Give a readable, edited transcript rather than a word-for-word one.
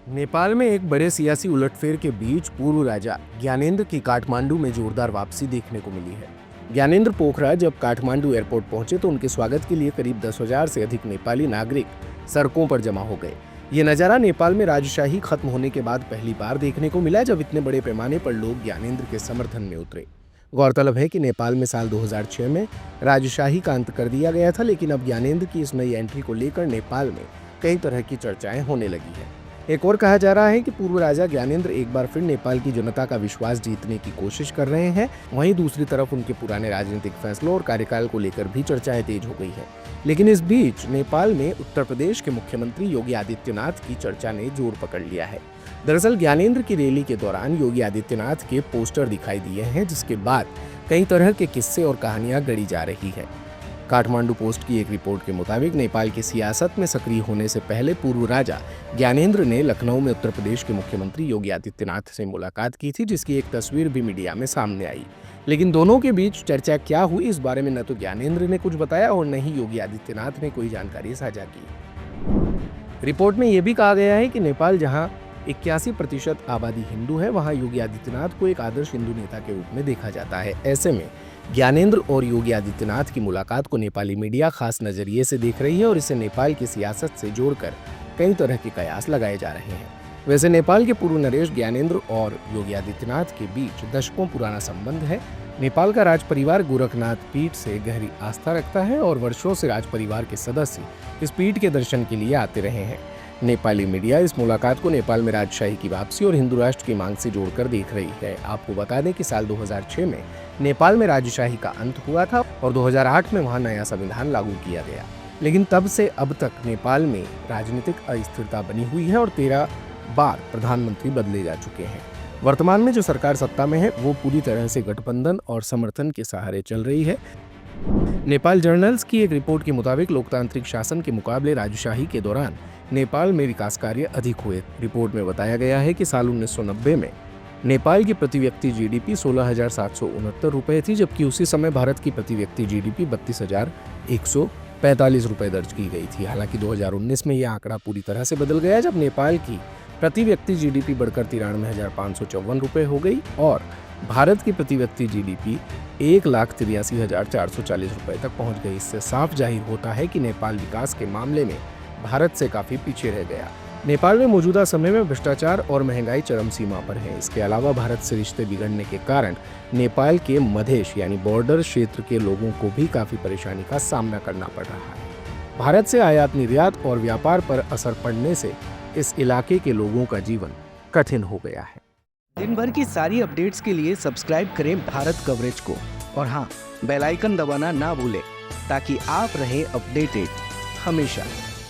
नेपाल में एक बड़े सियासी उलटफेर के बीच पूर्व राजा ज्ञानेंद्र की काठमांडू में जोरदार वापसी देखने को मिली है। ज्ञानेंद्र पोखरा जब काठमांडू एयरपोर्ट पहुंचे तो उनके स्वागत के लिए करीब 10,000 से अधिक नेपाली नागरिक सड़कों पर जमा हो गए। ये नजारा नेपाल में राजशाही खत्म होने के बाद पहली बार देखने को मिला जब इतने बड़े पैमाने पर लोग ज्ञानेंद्र के समर्थन में उतरे। गौरतलब है कि नेपाल में साल 2006 में राजशाही का अंत कर दिया गया था, लेकिन अब ज्ञानेंद्र की इस नई एंट्री को लेकर नेपाल में कई तरह की चर्चाएं होने लगी है। एक और कहा जा रहा है कि पूर्व राजा ज्ञानेंद्र एक बार फिर नेपाल की जनता का विश्वास जीतने की कोशिश कर रहे हैं। वहीं दूसरी तरफ उनके पुराने राजनीतिक फैसलों और कार्यकाल को लेकर भी चर्चाएं तेज हो गई है। लेकिन इस बीच नेपाल में उत्तर प्रदेश के मुख्यमंत्री योगी आदित्यनाथ की चर्चा ने जोर पकड़ लिया है। दरअसल ज्ञानेंद्र की रैली के दौरान योगी आदित्यनाथ के पोस्टर दिखाई दिए हैं, जिसके बाद कई तरह के किस्से और कहानियां गढ़ी जा रही है। काठमांडू पोस्ट की एक रिपोर्ट के मुताबिक नेपाल की सियासत में सक्रिय होने से पहले पूर्व राजा ज्ञानेंद्र ने लखनऊ में उत्तर प्रदेश के मुख्यमंत्री योगी आदित्यनाथ से मुलाकात की थी, जिसकी एक तस्वीर भी मीडिया में सामने आई। लेकिन दोनों के बीच चर्चा क्या हुई, इस बारे में न तो ज्ञानेंद्र ने कुछ बताया और न ही योगी आदित्यनाथ ने कोई जानकारी साझा की। रिपोर्ट में यह भी कहा गया है कि नेपाल जहां 81% आबादी हिंदू है, वहां योगी आदित्यनाथ को एक आदर्श हिंदू नेता के रूप में देखा जाता है। ऐसे में ज्ञानेंद्र और योगी आदित्यनाथ की मुलाकात को नेपाली मीडिया खास नजरिए से देख रही है और इसे नेपाल की सियासत से जोड़कर कई तरह के कयास लगाए जा रहे हैं। वैसे नेपाल के पूर्व नरेश ज्ञानेंद्र और योगी आदित्यनाथ के बीच दशकों पुराना संबंध है। नेपाल का राज परिवार गोरखनाथ पीठ से गहरी आस्था रखता है और वर्षों से राज परिवार के सदस्य इस पीठ के दर्शन के लिए आते रहे हैं। नेपाली मीडिया इस मुलाकात को नेपाल में राजशाही की वापसी और हिंदू राष्ट्र की मांग से जोड़कर देख रही है। आपको बता दें कि साल 2006 में नेपाल में राजशाही का अंत हुआ था और 2008 में वहां नया संविधान लागू किया गया। लेकिन तब से अब तक नेपाल में राजनीतिक अस्थिरता बनी हुई है और 13 बार प्रधानमंत्री बदले जा चुके हैं। वर्तमान में जो सरकार सत्ता में है वो पूरी तरह से गठबंधन और समर्थन के सहारे चल रही है। नेपाल जर्नल्स की एक रिपोर्ट के मुताबिक लोकतांत्रिक शासन के मुकाबले राजशाही के दौरान नेपाल में विकास कार्य अधिक हुए। रिपोर्ट में बताया गया है कि साल 1990 में नेपाल की प्रति व्यक्ति जीडीपी 16,769 रुपए थी, जबकि उसी समय भारत की प्रति व्यक्ति जीडीपी 32,145 रुपए दर्ज की गई थी। हालांकि 2019 में यह आंकड़ा पूरी तरह से बदल गया जब नेपाल की प्रति व्यक्ति जीडीपी बढ़कर 93,554 रुपए हो गई और भारत की प्रति व्यक्ति जीडीपी 1,83,440 रुपए तक पहुंच गई। इससे साफ जाहिर होता है कि नेपाल विकास के मामले में भारत से काफी पीछे रह गया। नेपाल में मौजूदा समय में भ्रष्टाचार और महंगाई चरम सीमा पर है। इसके अलावा भारत से रिश्ते बिगड़ने के कारण नेपाल के मधेश यानी बॉर्डर क्षेत्र के लोगों को भी काफी परेशानी का सामना करना पड़ रहा है। भारत से आयात निर्यात और व्यापार पर असर पड़ने से इस इलाके के लोगों का जीवन कठिन हो गया है। दिन भर की सारी अपडेट्स के लिए सब्सक्राइब करें भारत कवरेज को और हाँ, बेल आइकन दबाना ना भूलें ताकि आप रहे अपडेटेड हमेशा।